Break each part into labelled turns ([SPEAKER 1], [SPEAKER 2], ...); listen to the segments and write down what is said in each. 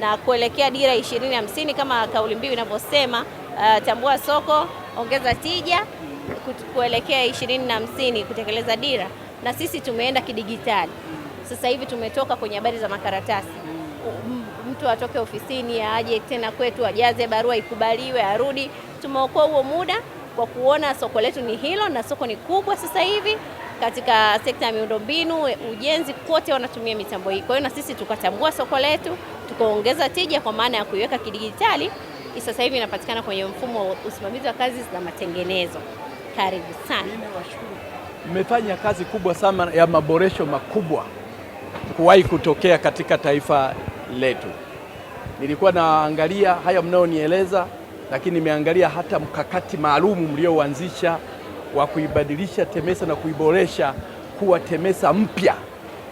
[SPEAKER 1] na kuelekea dira 2050 kama kauli mbiu inavyosema, tambua soko, ongeza tija, kuelekea 2050 kutekeleza dira. Na sisi tumeenda kidigitali. Sasa hivi tumetoka kwenye habari za makaratasi. Mtu atoke ofisini aje tena kwetu ajaze barua ikubaliwe arudi. Tumeokoa huo muda kwa kuona soko letu ni hilo, na soko ni kubwa sasa hivi katika sekta ya miundombinu, ujenzi, kote wanatumia mitambo hii. Kwa hiyo na sisi tukatambua soko letu, tukaongeza tija kwa maana ya kuiweka kidigitali. Sasa hivi inapatikana kwenye mfumo wa usimamizi wa kazi za matengenezo. Karibu sana.
[SPEAKER 2] Mmefanya kazi kubwa sana ya maboresho makubwa kuwahi kutokea katika taifa letu. Nilikuwa naangalia haya mnaonieleza, lakini nimeangalia hata mkakati maalum mlioanzisha wa kuibadilisha TEMESA na kuiboresha kuwa TEMESA mpya,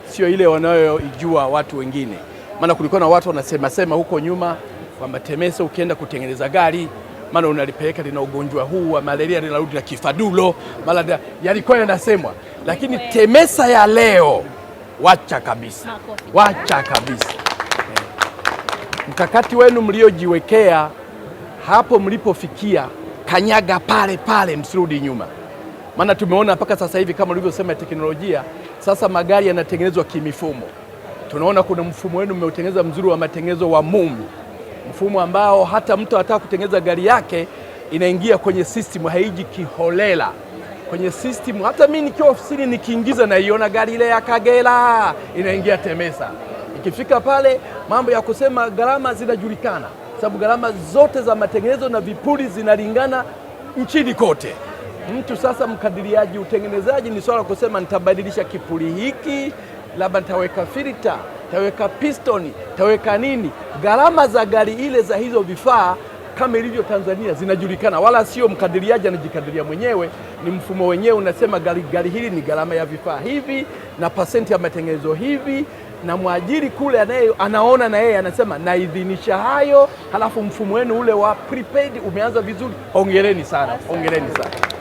[SPEAKER 2] sio ile wanayoijua watu wengine. Maana kulikuwa na watu wanasema huko nyuma kwamba TEMESA ukienda kutengeneza gari, maana unalipeleka lina ugonjwa huu wa malaria, linarudi na kifadulo, mara yalikuwa yanasemwa. Lakini TEMESA ya leo wacha kabisa, wacha kabisa. Mkakati wenu mliojiwekea hapo mlipofikia, kanyaga pale pale, msirudi nyuma. Maana tumeona mpaka sasa hivi kama ulivyosema teknolojia, sasa magari yanatengenezwa kimifumo. Tunaona kuna mfumo wenu mmeutengeneza mzuri wa matengenezo wa MUM, mfumo ambao hata mtu ataka kutengeneza gari yake inaingia kwenye system, haiji kiholela kwenye system. Hata mimi nikiwa ofisini nikiingiza na iona gari ile ya Kagera inaingia TEMESA. Ikifika pale mambo ya kusema gharama zinajulikana, sababu gharama zote za matengenezo na vipuri zinalingana nchini kote. Mtu sasa mkadiriaji, utengenezaji ni swala kusema nitabadilisha kipuri hiki, labda nitaweka filter, nitaweka piston, nitaweka nini. Gharama za gari ile za hizo vifaa kama ilivyo Tanzania zinajulikana, wala sio mkadiriaji anajikadiria mwenyewe. Ni mfumo wenyewe unasema gari hili ni gharama ya vifaa hivi na pasenti ya matengenezo hivi, na mwajiri kule anaona na yeye anasema naidhinisha hayo. Halafu mfumo wenu ule wa prepaid umeanza vizuri. Hongereni sana, hongereni sana.